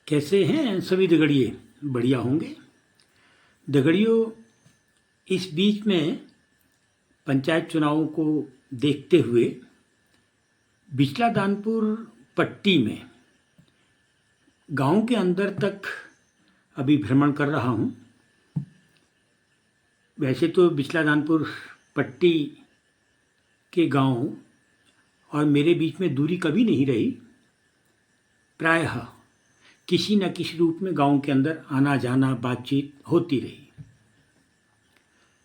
कैसे हैं सभी दगड़िए? बढ़िया होंगे। दगड़ियों, इस बीच में पंचायत चुनावों को देखते हुए बिचला दानपुर पट्टी में गांव के अंदर तक अभी भ्रमण कर रहा हूं। वैसे तो बिचला दानपुर पट्टी के गांव और मेरे बीच में दूरी कभी नहीं रही। प्रायः किसी न किसी रूप में गांव के अंदर आना जाना बातचीत होती रही।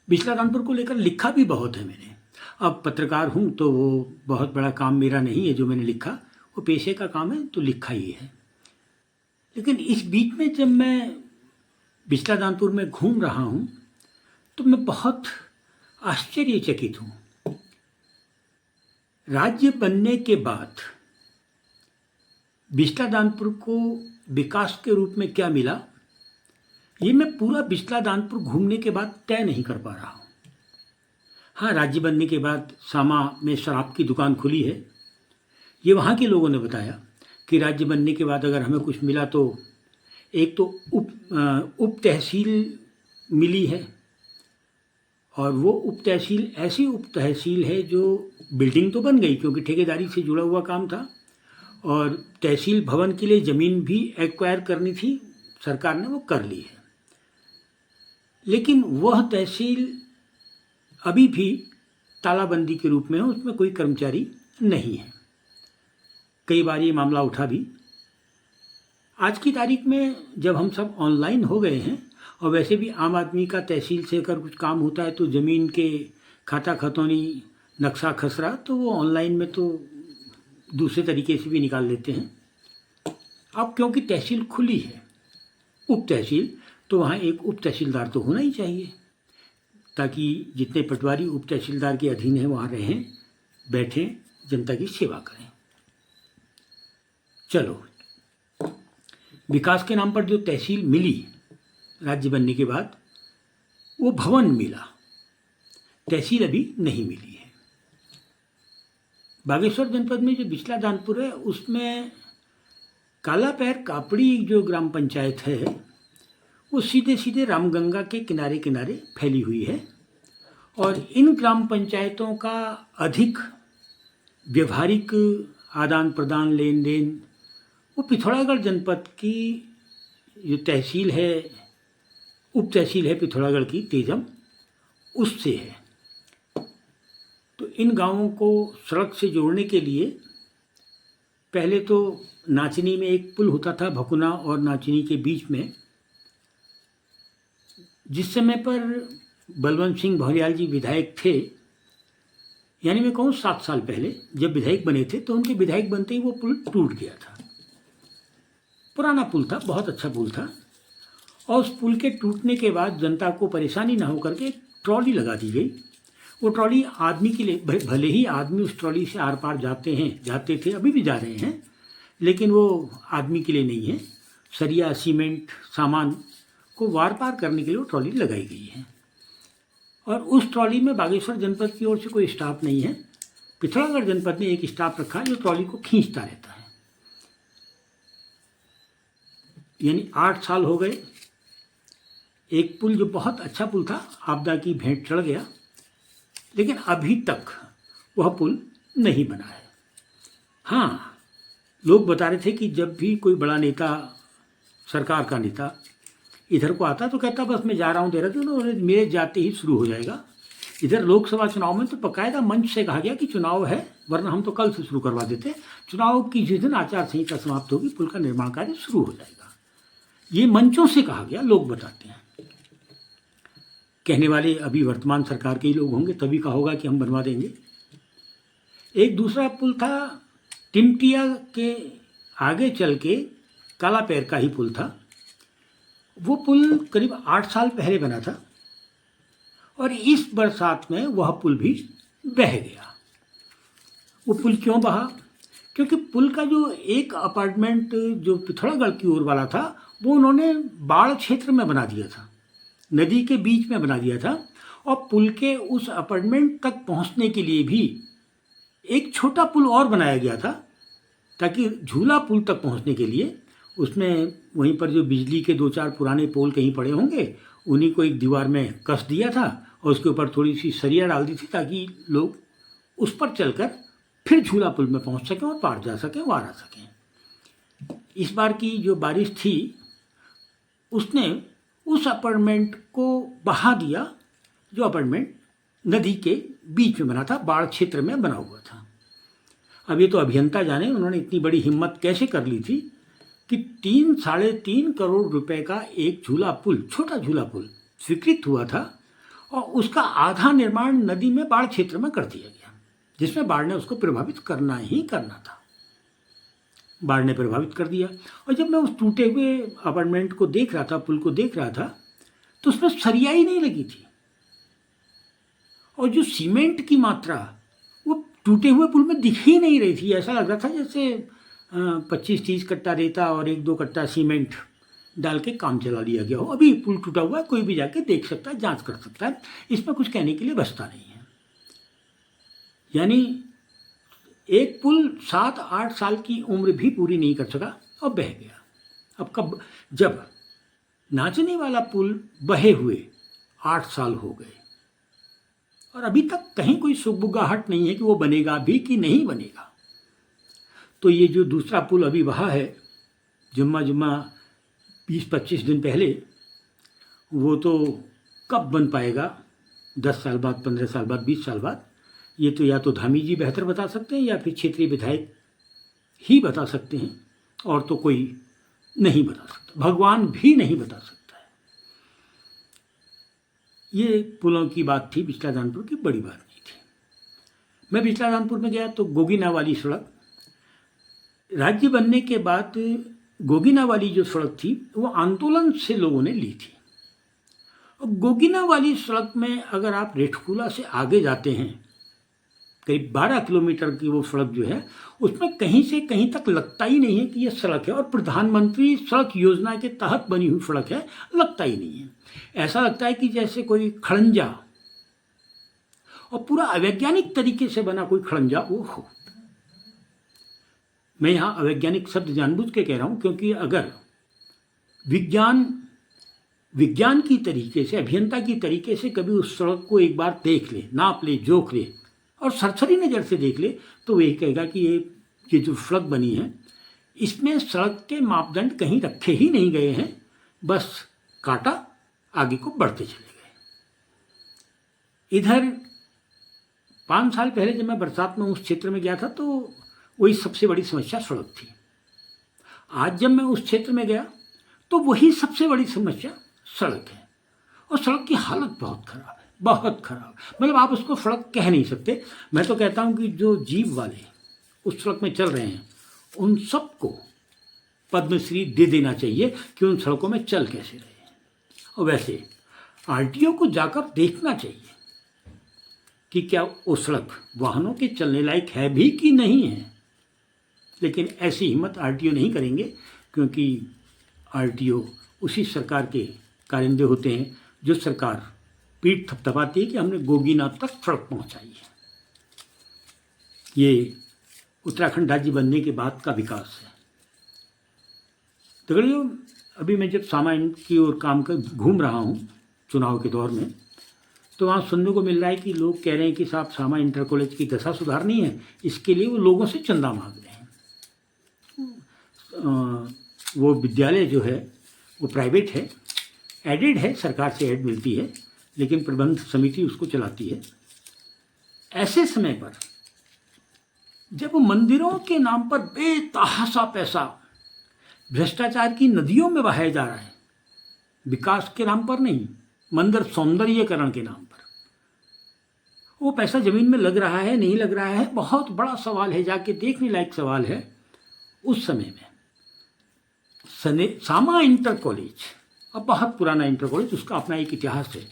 बिचला दानपुर को लेकर लिखा भी बहुत है मैंने। अब पत्रकार हूँ तो वो बहुत बड़ा काम मेरा नहीं है, जो मैंने लिखा वो पेशे का काम है, तो लिखा ही है। लेकिन इस बीच में जब मैं बिचला दानपुर में घूम रहा हूँ तो मैं बहुत आश्चर्यचकित हूँ। राज्य बनने के बाद बिचला दानपुर को विकास के रूप में क्या मिला, ये मैं पूरा बिचला दानपुर घूमने के बाद तय नहीं कर पा रहा हूँ। हाँ, राज्य बनने के बाद सामा में शराब की दुकान खुली है। ये वहाँ के लोगों ने बताया कि राज्य बनने के बाद अगर हमें कुछ मिला तो एक तो उप तहसील मिली है, और वो उप तहसील ऐसी उप तहसील है जो बिल्डिंग तो बन गई क्योंकि ठेकेदारी से जुड़ा हुआ काम था, और तहसील भवन के लिए ज़मीन भी एक्वायर करनी थी, सरकार ने वो कर ली है। लेकिन वह तहसील अभी भी तालाबंदी के रूप में है, उसमें कोई कर्मचारी नहीं है। कई बार ये मामला उठा भी। आज की तारीख में जब हम सब ऑनलाइन हो गए हैं, और वैसे भी आम आदमी का तहसील से अगर कुछ काम होता है तो ज़मीन के खाता खतौनी, नक्शा खसरा, तो वो ऑनलाइन में तो दूसरे तरीके से भी निकाल लेते हैं। अब क्योंकि तहसील खुली है, उप तहसील, तो वहाँ एक उप तहसीलदार तो होना ही चाहिए, ताकि जितने पटवारी उप तहसीलदार के अधीन हैं वहाँ रहें, बैठें, जनता की सेवा करें। चलो, विकास के नाम पर जो तहसील मिली राज्य बनने के बाद, वो भवन मिला, तहसील अभी नहीं मिली है। बागेश्वर जनपद में जो बिचला दानपुर है, उसमें कालापैर कापड़ी जो ग्राम पंचायत है, वो सीधे सीधे रामगंगा के किनारे किनारे फैली हुई है, और इन ग्राम पंचायतों का अधिक व्यवहारिक आदान प्रदान, लेन देन, वो पिथौरागढ़ जनपद की जो तहसील है, उप तहसील है पिथौरागढ़ की तेजम, उससे है। तो इन गांवों को सड़क से जोड़ने के लिए पहले तो नाचनी में एक पुल होता था, भकुना और नाचनी के बीच में, जिस समय पर बलवंत सिंह भौरियाल जी विधायक थे, यानी मैं कहूँ 7 साल पहले जब विधायक बने थे, तो उनके विधायक बनते ही वो पुल टूट गया था। पुराना पुल था, बहुत अच्छा पुल था, और उस पुल के टूटने के बाद जनता को परेशानी ना हो करके एक ट्रॉली लगा दी गई। वो ट्रॉली आदमी के लिए, भले ही आदमी उस ट्रॉली से आर पार जाते थे, अभी भी जा रहे हैं, लेकिन वो आदमी के लिए नहीं है। सरिया, सीमेंट, सामान को वार पार करने के लिए वो ट्रॉली लगाई गई है। और उस ट्रॉली में बागेश्वर जनपद की ओर से कोई स्टाफ नहीं है, पिथौरागढ़ जनपद ने एक स्टाफ रखा है जो ट्रॉली को खींचता रहता है। यानी 8 साल हो गए। एक पुल जो बहुत अच्छा पुल था, आपदा की भेंट चढ़ गया, लेकिन अभी तक वह पुल नहीं बना है। हाँ, लोग बता रहे थे कि जब भी कोई बड़ा नेता, सरकार का नेता इधर को आता तो कहता बस मैं जा रहा हूँ देहरादून, और मेरे जाते ही शुरू हो जाएगा। इधर लोकसभा चुनाव में तो बाकायदा मंच से कहा गया कि चुनाव है, वरना हम तो कल से शुरू करवा देते। चुनाव की जिस दिन आचार संहिता समाप्त होगी, पुल का निर्माण कार्य शुरू हो जाएगा। ये मंचों से कहा गया, लोग बताते हैं। कहने वाले अभी वर्तमान सरकार के ही लोग होंगे, तभी कहा होगा कि हम बनवा देंगे। एक दूसरा पुल था, टिमटिया के आगे चल के कालापैर का ही पुल था। वो पुल करीब 8 साल पहले बना था, और इस बरसात में वह पुल भी बह गया। वो पुल क्यों बहा? क्योंकि पुल का जो एक अपार्टमेंट जो पिथौरागढ़ की ओर वाला था, वो उन्होंने बाढ़ क्षेत्र में बना दिया था, नदी के बीच में बना दिया था, और पुल के उस अपार्टमेंट तक पहुंचने के लिए भी एक छोटा पुल और बनाया गया था, ताकि झूला पुल तक पहुंचने के लिए उसमें वहीं पर जो बिजली के 2-4 पुराने पोल कहीं पड़े होंगे, उन्हीं को एक दीवार में कस दिया था और उसके ऊपर थोड़ी सी सरिया डाल दी थी ताकि लोग उस पर चलकर फिर झूला पुल में पहुंच सकें और पार जा सकें, वार आ सकें। इस बार की जो बारिश थी उसने उस अपार्टमेंट को बहा दिया, जो अपार्टमेंट नदी के बीच में बना था, बाढ़ क्षेत्र में बना हुआ था। अब ये तो अभियंता जाने उन्होंने इतनी बड़ी हिम्मत कैसे कर ली थी कि 3-3.5 करोड़ रुपए का एक झूला पुल, छोटा झूला पुल स्वीकृत हुआ था और उसका आधा निर्माण नदी में बाढ़ क्षेत्र में कर दिया गया, जिसमें बाढ़ ने उसको प्रभावित करना ही करना था। बाढ़ ने प्रभावित कर दिया। और जब मैं उस टूटे हुए अपार्टमेंट को देख रहा था, पुल को देख रहा था, तो उसमें सरिया ही नहीं लगी थी और जो सीमेंट की मात्रा वो टूटे हुए पुल में दिख ही नहीं रही थी। ऐसा लग रहा था जैसे 25-30 कट्टा रेता और 1-2 कट्टा सीमेंट डाल के काम चला लिया गया हो। अभी पुल टूटा हुआ है, कोई भी जाके देख सकता है, जांच कर सकता है, इसमें कुछ कहने के लिए बचता नहीं है। यानी एक पुल 7-8 साल की उम्र भी पूरी नहीं कर सका और बह गया। अब कब, जब नाचने वाला पुल बहे हुए 8 साल हो गए और अभी तक कहीं कोई सुगबुगाहट नहीं है कि वो बनेगा भी कि नहीं बनेगा, तो ये जो दूसरा पुल अभी बहा है जुम्मा 20-25 दिन पहले, वो तो कब बन पाएगा? 10 साल बाद, 15 साल बाद, 20 साल बाद? ये तो या तो धामी जी बेहतर बता सकते हैं या फिर क्षेत्रीय विधायक ही बता सकते हैं, और तो कोई नहीं बता सकता, भगवान भी नहीं बता सकता है। ये पुलों की बात थी, बिचला दानपुर की बड़ी बात नहीं थी। मैं बिचला दानपुर में गया तो गोगिना वाली सड़क, राज्य बनने के बाद गोगिना वाली जो सड़क थी वो आंदोलन से लोगों ने ली थी। और गोगिना वाली सड़क में अगर आप रेठकुला से आगे जाते हैं, करीब 12 किलोमीटर की वो सड़क जो है, उसमें कहीं से कहीं तक लगता ही नहीं है कि ये सड़क है और प्रधानमंत्री सड़क योजना के तहत बनी हुई सड़क है, लगता ही नहीं है। ऐसा लगता है कि जैसे कोई खड़ंजा, और पूरा अवैज्ञानिक तरीके से बना कोई खड़ंजा वो हो। मैं यहाँ अवैज्ञानिक शब्द जानबूझ के कह रहा हूँ, क्योंकि अगर विज्ञान की तरीके से, अभियंता की तरीके से कभी उस सड़क को एक बार देख ले, नाप ले, जोख ले और सरसरी नज़र से देख ले, तो वही कहेगा कि ये जो सड़क बनी है इसमें सड़क के मापदंड कहीं रखे ही नहीं गए हैं, बस काटा, आगे को बढ़ते चले गए। इधर 5 साल पहले जब मैं बरसात में उस क्षेत्र में गया था तो वही सबसे बड़ी समस्या सड़क थी। आज जब मैं उस क्षेत्र में गया तो वही सबसे बड़ी समस्या सड़क है, और सड़क की हालत बहुत खराब है, बहुत खराब। मतलब आप उसको सड़क कह नहीं सकते। मैं तो कहता हूँ कि जो जीव वाले उस सड़क में चल रहे हैं उन सबको पद्मश्री दे देना चाहिए कि उन सड़कों में चल कैसे रहे हैं। और वैसे आरटीओ को जाकर देखना चाहिए कि क्या वो सड़क वाहनों के चलने लायक है भी कि नहीं है। लेकिन ऐसी हिम्मत आरटीओ नहीं करेंगे, क्योंकि आरटीओ उसी सरकार के कारिंदे होते हैं जो सरकार पीठ थपथपाती है कि हमने गोगीना तक सड़क पहुंचाई है। ये उत्तराखंड राज्य बनने के बाद का विकास है। तो अभी मैं जब सामान की ओर काम कर घूम रहा हूँ चुनाव के दौर में, तो वहाँ सुनने को मिल रहा है कि लोग कह रहे हैं कि साहब सामा इंटर कॉलेज की दशा सुधारनी है, इसके लिए वो लोगों से चंदा मांग रहे हैं। वो विद्यालय जो है वो प्राइवेट है, एडेड है, सरकार से एड मिलती है, लेकिन प्रबंध समिति उसको चलाती है। ऐसे समय पर जब मंदिरों के नाम पर बेतहाशा पैसा भ्रष्टाचार की नदियों में बहाया जा रहा है, विकास के नाम पर नहीं, मंदिर सौंदर्यीकरण के नाम पर, वो पैसा जमीन में लग रहा है नहीं लग रहा है, बहुत बड़ा सवाल है, जाके देखने लायक सवाल है। उस समय में सामा इंटर कॉलेज, अब बहुत पुराना इंटर कॉलेज, उसका अपना एक इतिहास है।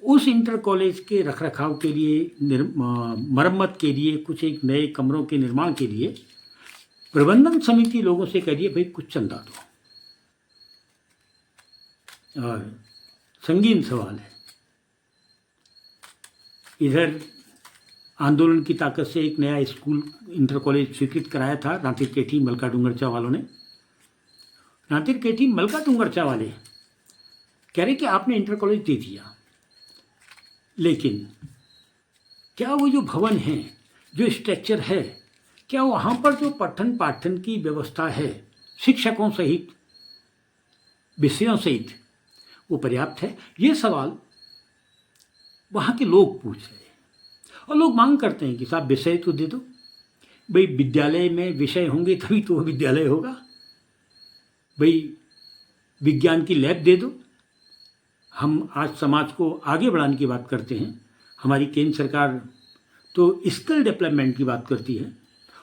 उस इंटर कॉलेज के रखरखाव के लिए, मरम्मत के लिए, कुछ एक नए कमरों के निर्माण के लिए प्रबंधन समिति लोगों से कह रही है भाई कुछ चंदा दो। और संगीन सवाल है। इधर आंदोलन की ताकत से एक नया स्कूल इंटर कॉलेज स्वीकृत कराया था रांची केठी मलका डूंगरचा वालों ने, नातिर केठी मलका तुंगरचा वाले कह रहे कि आपने इंटर कॉलेज दे दिया, लेकिन क्या वो जो भवन है, जो स्ट्रक्चर है, क्या वहाँ पर जो पठन पाठन की व्यवस्था है शिक्षकों सहित, विषयों सहित, वो पर्याप्त है? ये सवाल वहाँ के लोग पूछ रहे हैं और लोग मांग करते हैं कि साहब विषय तो दे दो। भाई विद्यालय में विषय होंगे तभी तो वो विद्यालय होगा। भाई विज्ञान की लैब दे दो। हम आज समाज को आगे बढ़ाने की बात करते हैं, हमारी केंद्र सरकार तो स्किल डेवलपमेंट की बात करती है,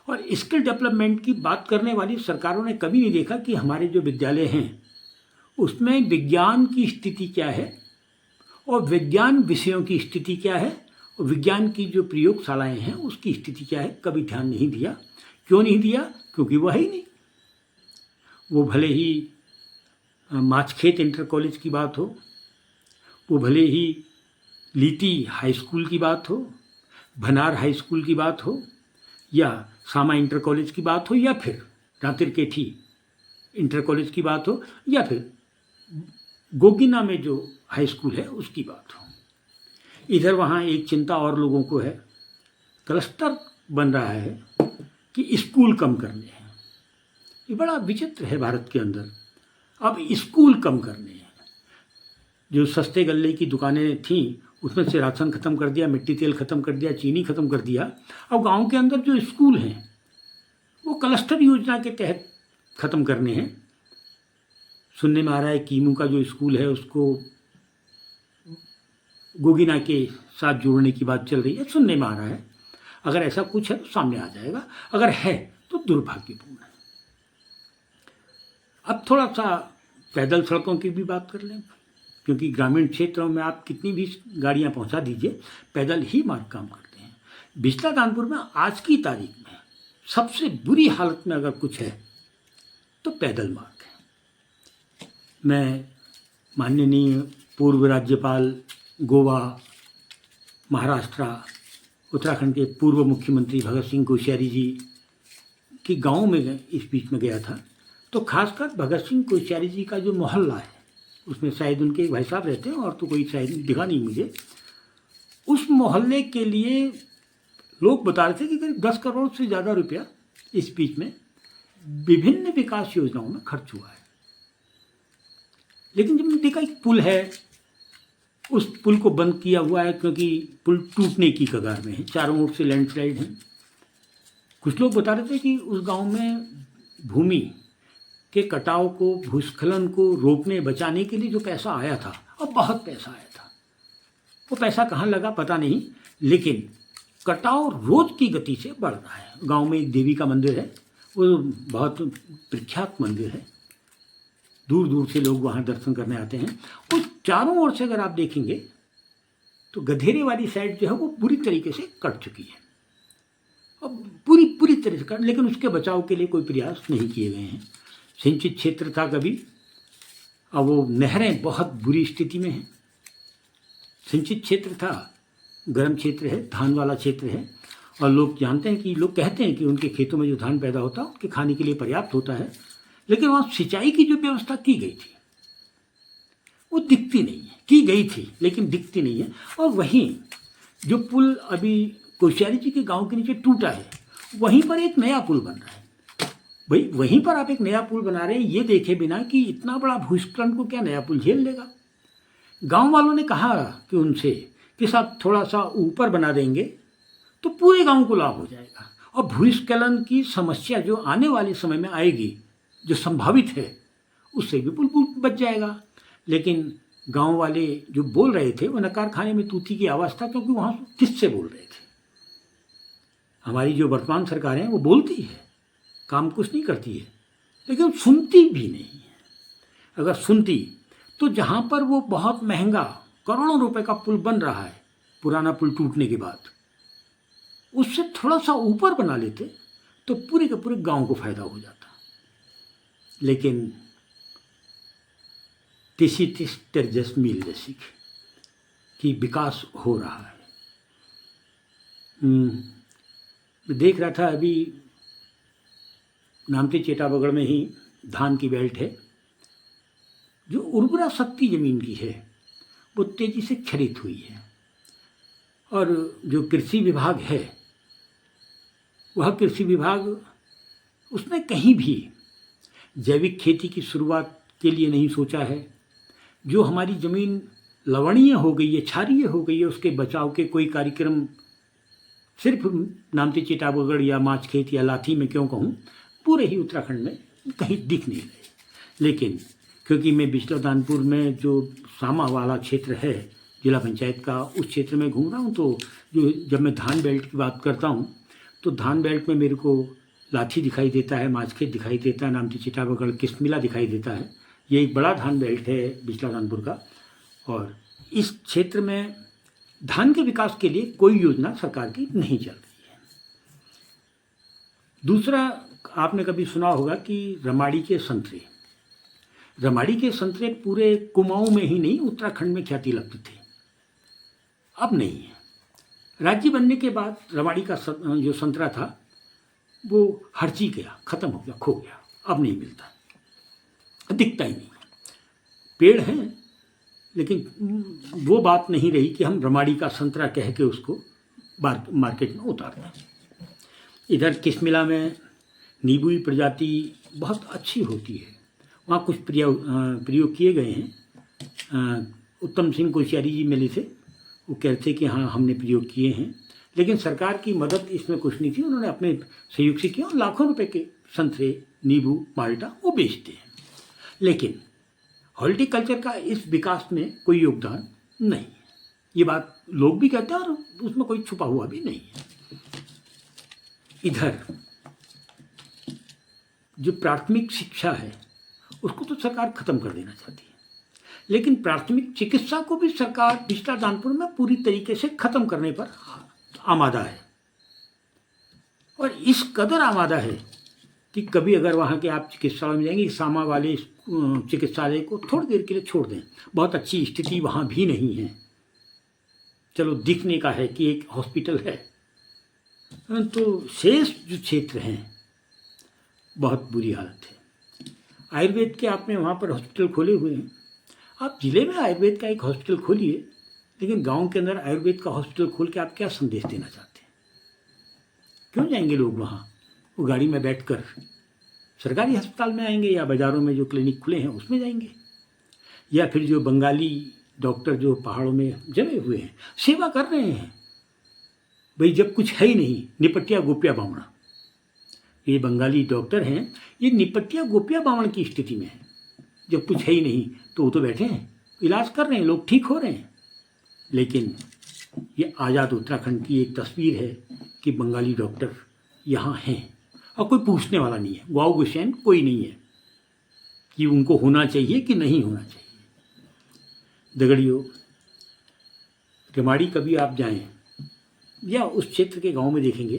और स्किल डेवलपमेंट की बात करने वाली सरकारों ने कभी नहीं देखा कि हमारे जो विद्यालय हैं उसमें विज्ञान की स्थिति क्या है और विज्ञान विषयों की स्थिति क्या है और विज्ञान की जो प्रयोगशालाएं हैं उसकी स्थिति क्या है। कभी ध्यान नहीं दिया। क्यों नहीं दिया? क्योंकि वो है ही नहीं। वो भले ही माचखेत इंटर कॉलेज की बात हो, वो भले ही लीती हाई स्कूल की बात हो, भनार हाई स्कूल की बात हो, या सामा इंटर कॉलेज की बात हो, या फिर नातिर केठी इंटर कॉलेज की बात हो, या फिर गोगिना में जो हाई स्कूल है उसकी बात हो। इधर वहाँ एक चिंता और लोगों को है, क्लस्टर बन रहा है कि स्कूल कम करने हैं। ये बड़ा विचित्र है भारत के अंदर। अब स्कूल कम करने हैं। जो सस्ते गल्ले की दुकानें थीं उसमें से राशन ख़त्म कर दिया, मिट्टी तेल ख़त्म कर दिया, चीनी ख़त्म कर दिया। अब गांव के अंदर जो स्कूल हैं वो क्लस्टर योजना के तहत ख़त्म करने हैं। सुनने में आ रहा है कीमू का जो स्कूल है उसको गोगिना के साथ जोड़ने की बात चल रही है, सुनने में आ रहा है। अगर ऐसा कुछ है तो सामने आ जाएगा, अगर है तो दुर्भाग्यपूर्ण है। अब थोड़ा सा पैदल सड़कों की भी बात कर लें, क्योंकि ग्रामीण क्षेत्रों में आप कितनी भी गाड़ियां पहुंचा दीजिए, पैदल ही मार्ग काम करते हैं। बिस्ला दानपुर में आज की तारीख में सबसे बुरी हालत में अगर कुछ है तो पैदल मार्ग है। मैं माननीय पूर्व राज्यपाल गोवा, महाराष्ट्र, उत्तराखंड के पूर्व मुख्यमंत्री भगत सिंह कोश्यारी जी के गांव में इस बीच में गया था, तो खासकर भगत सिंह कोश्यारी जी का जो मोहल्ला है उसमें शायद उनके भाई साहब रहते हैं और तो कोई शायद दिखा नहीं मुझे। उस मोहल्ले के लिए लोग बता रहे थे कि करीब 10 करोड़ से ज़्यादा रुपया इस बीच में विभिन्न विकास योजनाओं में खर्च हुआ है। लेकिन जब मैंने देखा एक पुल है, उस पुल को बंद किया हुआ है क्योंकि पुल टूटने की कगार में है, चारों ओर से लैंडस्लाइड है। कुछ लोग बता रहे थे कि उस गांव में भूमि के कटाव को, भूस्खलन को रोकने बचाने के लिए जो पैसा आया था, और बहुत पैसा आया था, वो पैसा कहाँ लगा पता नहीं, लेकिन कटाव रोज की गति से बढ़ रहा है। गांव में एक देवी का मंदिर है, वो बहुत प्रख्यात मंदिर है, दूर दूर से लोग वहाँ दर्शन करने आते हैं। और चारों ओर से अगर आप देखेंगे तो गधेरे वाली साइड जो है वो पूरी तरीके से कट चुकी है, अब पूरी तरह से कट, लेकिन उसके बचाव के लिए कोई प्रयास नहीं किए गए हैं। सिंचित क्षेत्र था कभी, अब वो नहरें बहुत बुरी स्थिति में हैं। सिंचित क्षेत्र था, गर्म क्षेत्र है, धान वाला क्षेत्र है, और लोग जानते हैं कि, लोग कहते हैं कि उनके खेतों में जो धान पैदा होता है उनके खाने के लिए पर्याप्त होता है, लेकिन वहाँ सिंचाई की जो व्यवस्था की गई थी वो दिखती नहीं है। की गई थी लेकिन दिखती नहीं है। और वहीं जो पुल अभी कोश्यारी जी के गांव के नीचे टूटा है, वहीं पर एक नया पुल बन रहा है। भाई वहीं पर आप एक नया पुल बना रहे हैं, ये देखे बिना कि इतना बड़ा भूस्खलन को क्या नया पुल झेल लेगा। गांव वालों ने कहा कि उनसे कि साहब थोड़ा सा ऊपर बना देंगे तो पूरे गांव को लाभ हो जाएगा, और भूस्खलन की समस्या जो आने वाले समय में आएगी, जो संभावित है, उससे भी पुल बच जाएगा। लेकिन गांव वाले जो बोल रहे थे वो नकार खाने में तूती की आवाज़ था, क्योंकि वहाँ किससे बोल रहे थे। हमारी जो वर्तमान सरकार है वो बोलती है, काम कुछ नहीं करती है, लेकिन सुनती भी नहीं है। अगर सुनती तो जहाँ पर वो बहुत महंगा करोड़ों रुपए का पुल बन रहा है, पुराना पुल टूटने के बाद, उससे थोड़ा सा ऊपर बना लेते तो पूरे के पूरे गांव को फायदा हो जाता। लेकिन तिसी तिस तेरजस मील जैसी कि विकास हो रहा है। देख रहा था अभी नामती चेटाबगढ़ में ही धान की बेल्ट है, जो उर्वरा शक्ति ज़मीन की है वो तेज़ी से क्षरित हुई है। और जो कृषि विभाग है, वह कृषि विभाग उसने कहीं भी जैविक खेती की शुरुआत के लिए नहीं सोचा है। जो हमारी ज़मीन लवणीय हो गई है, क्षारीय हो गई है, उसके बचाव के कोई कार्यक्रम सिर्फ नामती चिटाबगढ़ या माचखेत या लाठी में क्यों कहूँ, पूरे ही उत्तराखंड में कहीं दिख नहीं रहे। लेकिन क्योंकि मैं बिजला दानपुर में जो सामा वाला क्षेत्र है जिला पंचायत का, उस क्षेत्र में घूम रहा हूँ, तो जो जब मैं धान बेल्ट की बात करता हूँ तो धान बेल्ट में मेरे को लाठी दिखाई देता है, माचखेत दिखाई देता है, नामती चिटाबगढ़ किस्मिला दिखाई देता है। ये एक बड़ा धान बेल्ट है बिजला दानपुर का। और इस क्षेत्र में धान के विकास के लिए कोई योजना सरकार की नहीं चल रही है। दूसरा, आपने कभी सुना होगा कि रमाड़ी के संतरे पूरे कुमाऊं में ही नहीं, उत्तराखंड में ख्याति लगते थे। अब नहीं है। राज्य बनने के बाद रमाड़ी का जो संतरा था वो हरची गया, खत्म हो गया, खो गया, अब नहीं मिलता, दिखता ही नहीं। पेड़ हैं लेकिन वो बात नहीं रही कि हम रमाड़ी का संतरा कह के उसको मार्केट में उतार दें। इधर किस्मिला में नींबू प्रजाति बहुत अच्छी होती है, वहाँ कुछ प्रयोग किए गए हैं। उत्तम सिंह कोश्यारी जी मिले थे, वो कहते थे कि हाँ हमने प्रयोग किए हैं, लेकिन सरकार की मदद इसमें कुछ नहीं थी। उन्होंने अपने सहयोग से किया और लाखों रुपए के संतरे, नींबू, माल्टा वो बेचते हैं। लेकिन हॉर्टिकल्चर का इस विकास में कोई योगदान नहीं है, ये बात लोग भी कहते हैं और उसमें कोई छुपा हुआ भी नहीं है। इधर जो प्राथमिक शिक्षा है उसको तो सरकार खत्म कर देना चाहती है, लेकिन प्राथमिक चिकित्सा को भी सरकार बिजला दानपुर में पूरी तरीके से खत्म करने पर आमादा है। और इस कदर आमादा है कि कभी अगर वहाँ के आप चिकित्सालय में जाएंगे, सामा वाले चिकित्सालय को थोड़ी देर के लिए छोड़ दें, बहुत अच्छी स्थिति वहाँ भी नहीं है। चलो दिखने का है कि एक हॉस्पिटल है, तो शेष जो क्षेत्र हैं बहुत बुरी हालत है। आयुर्वेद के आपने वहाँ पर हॉस्पिटल खोले हुए हैं, आप जिले में आयुर्वेद का एक हॉस्पिटल खोलिए, लेकिन गांव के अंदर आयुर्वेद का हॉस्पिटल खोल के आप क्या संदेश देना चाहते हैं? क्यों जाएंगे लोग वहाँ? वो गाड़ी में बैठकर सरकारी अस्पताल में आएंगे या बाज़ारों में जो क्लिनिक खुले हैं उसमें जाएंगे, या फिर जो बंगाली डॉक्टर जो पहाड़ों में जमे हुए हैं सेवा कर रहे हैं। भाई जब कुछ है ही नहीं, निपटिया गोपिया बावड़ा, ये बंगाली डॉक्टर हैं, ये निपटिया गोपिया बावण की स्थिति में है। जब कुछ है ही नहीं तो वो तो बैठे हैं, इलाज कर रहे हैं, लोग ठीक हो रहे हैं। लेकिन ये आज़ाद उत्तराखंड की एक तस्वीर है कि बंगाली डॉक्टर यहाँ हैं और कोई पूछने वाला नहीं है, गौ गुसैन कोई नहीं है कि उनको होना चाहिए कि नहीं होना चाहिए। दगड़ियों, रेमाड़ी कभी आप जाएं या उस क्षेत्र के गांव में देखेंगे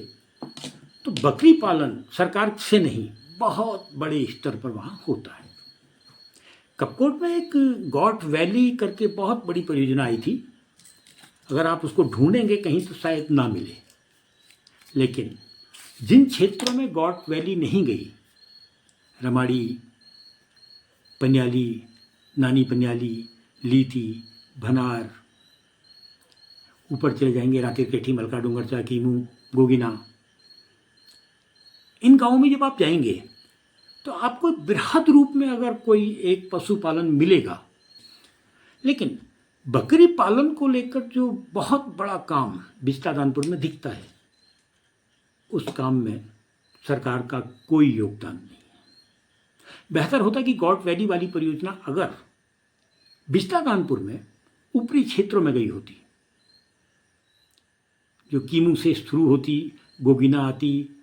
तो बकरी पालन सरकार से नहीं, बहुत बड़े स्तर पर वहाँ होता है। कपकोट में एक गॉट वैली करके बहुत बड़ी परियोजना आई थी, अगर आप उसको ढूंढेंगे कहीं तो शायद ना मिले। लेकिन जिन क्षेत्रों में गॉट वैली नहीं गई, रमाड़ी, पन्याली, नानी पन्याली, लीती, भनार, ऊपर चले जाएंगे रातिरकेठी, मलका डूंगरचा, कीमू, गोगिना, इन गाँवों में जब आप जाएंगे तो आपको बृहद रूप में अगर कोई एक पशुपालन मिलेगा। लेकिन बकरी पालन को लेकर जो बहुत बड़ा काम बिजला दानपुर में दिखता है, उस काम में सरकार का कोई योगदान नहीं है। बेहतर होता कि गॉट वैली वाली परियोजना अगर बिजला दानपुर में ऊपरी क्षेत्रों में गई होती, जो कीमू से शुरू होती, गोगिना आती,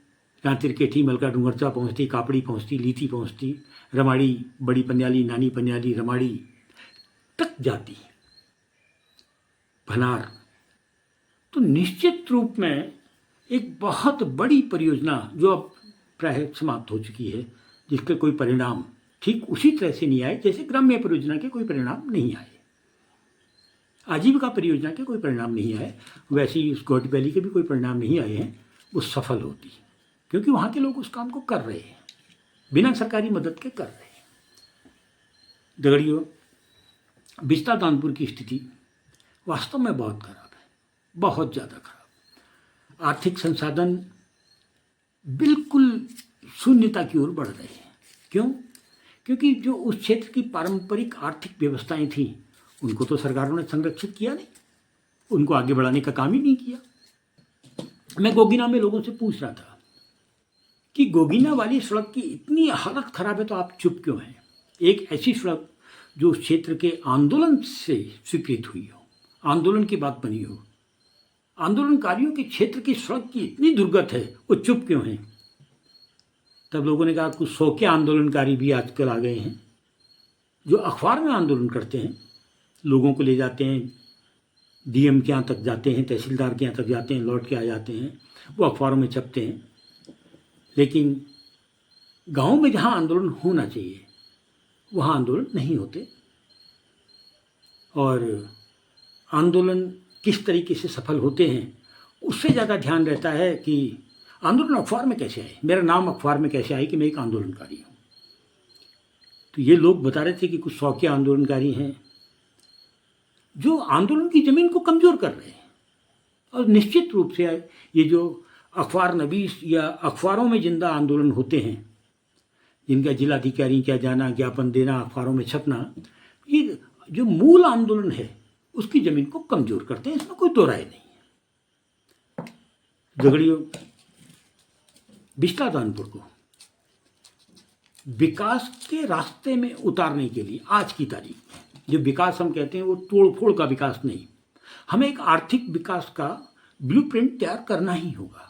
रातिरकेठी, मलका डूंगरचा पहुँचती, कापड़ी पहुँचती, लीती पहुँचती, रमाड़ी, बड़ी पन्याली, नानी पन्याली, रमाड़ी तक जाती, भनार, तो निश्चित रूप में एक बहुत बड़ी परियोजना जो अब प्राय समाप्त हो चुकी है, जिसके कोई परिणाम ठीक उसी तरह से नहीं आए जैसे ग्राम्य परियोजना के कोई परिणाम नहीं आए, आजीविका परियोजना के कोई परिणाम नहीं आए, वैसे ही उस गॉट वैली के भी कोई परिणाम नहीं आए हैं। वो सफल होती क्योंकि वहाँ के लोग उस काम को कर रहे हैं, बिना सरकारी मदद के कर रहे हैं। दगड़ियों, बिस्ता दानपुर की स्थिति वास्तव में बहुत खराब है, बहुत ज़्यादा खराब। आर्थिक संसाधन बिल्कुल शून्यता की ओर बढ़ रहे हैं। क्यों? क्योंकि जो उस क्षेत्र की पारंपरिक आर्थिक व्यवस्थाएं थीं उनको तो सरकारों ने संरक्षित किया नहीं, उनको आगे बढ़ाने का काम ही नहीं किया। मैं गोगिना में लोगों से पूछ रहा था कि गोगिना वाली सड़क की इतनी हालत खराब है तो आप चुप क्यों हैं? एक ऐसी सड़क जो उस क्षेत्र के आंदोलन से स्वीकृत हुई हो, आंदोलन की बात बनी हो, आंदोलनकारियों के क्षेत्र की सड़क की इतनी दुर्गत है, वो चुप क्यों हैं? तब लोगों ने कहा कुछ 100 के आंदोलनकारी भी आजकल आ गए हैं जो अखबार में आंदोलन करते हैं, लोगों को ले जाते हैं, डीएम के यहाँ तक जाते हैं, तहसीलदार के यहाँ तक जाते हैं, लौट के आ जाते हैं, वो अखबारों में छपते हैं। लेकिन गांव में जहाँ आंदोलन होना चाहिए वहाँ आंदोलन नहीं होते, और आंदोलन किस तरीके से सफल होते हैं उससे ज़्यादा ध्यान रहता है कि आंदोलन अखबार में कैसे आए, मेरा नाम अखबार में कैसे आए कि मैं एक आंदोलनकारी हूँ। तो ये लोग बता रहे थे कि कुछ 100 के आंदोलनकारी हैं जो आंदोलन की ज़मीन को कमज़ोर कर रहे हैं। और निश्चित रूप से ये जो अखबार नवीस या अखबारों में जिंदा आंदोलन होते हैं, जिनका जिलाधिकारी क्या जाना, ज्ञापन देना, अखबारों में छपना, ये जो मूल आंदोलन है उसकी ज़मीन को कमज़ोर करते हैं, इसमें कोई दो राय नहीं है। झगड़ियों, बिस्ता दानपुर को विकास के रास्ते में उतारने के लिए आज की तारीख में जो विकास हम कहते हैं वो तोड़ फोड़ का विकास नहीं, हमें एक आर्थिक विकास का ब्लूप्रिंट तैयार करना ही होगा।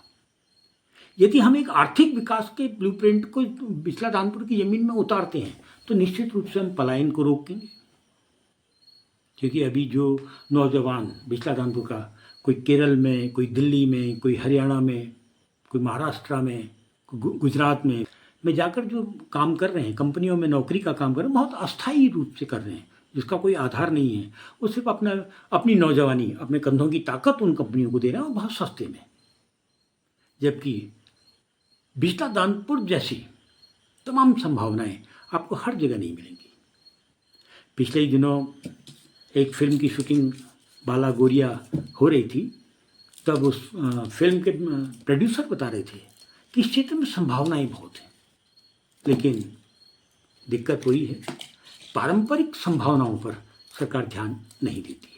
यदि हम एक आर्थिक विकास के ब्लूप्रिंट को बिस्ता दानपुर की ज़मीन में उतारते हैं तो निश्चित रूप से हम पलायन को रोकेंगे। क्योंकि अभी जो नौजवान बिस्ता दानपुर का, कोई केरल में, कोई दिल्ली में, कोई हरियाणा में, कोई महाराष्ट्र में, कोई गुजरात में जाकर जो काम कर रहे हैं, कंपनियों में नौकरी का काम कर रहे हैं, बहुत अस्थायी रूप से कर रहे हैं, जिसका कोई आधार नहीं है। वो सिर्फ अपनी नौजवानी, अपने कंधों की ताकत उन कंपनियों को दे रहे हैं, और बहुत सस्ते में। जबकि बिस्ता दानपुर जैसी तमाम संभावनाएं आपको हर जगह नहीं मिलेंगी। पिछले ही दिनों एक फिल्म की शूटिंग बाला गोरिया हो रही थी, तब उस फिल्म के प्रोड्यूसर बता रहे थे कि इस क्षेत्र में संभावनाएं बहुत हैं, लेकिन दिक्कत वही है, पारंपरिक संभावनाओं पर सरकार ध्यान नहीं देती है।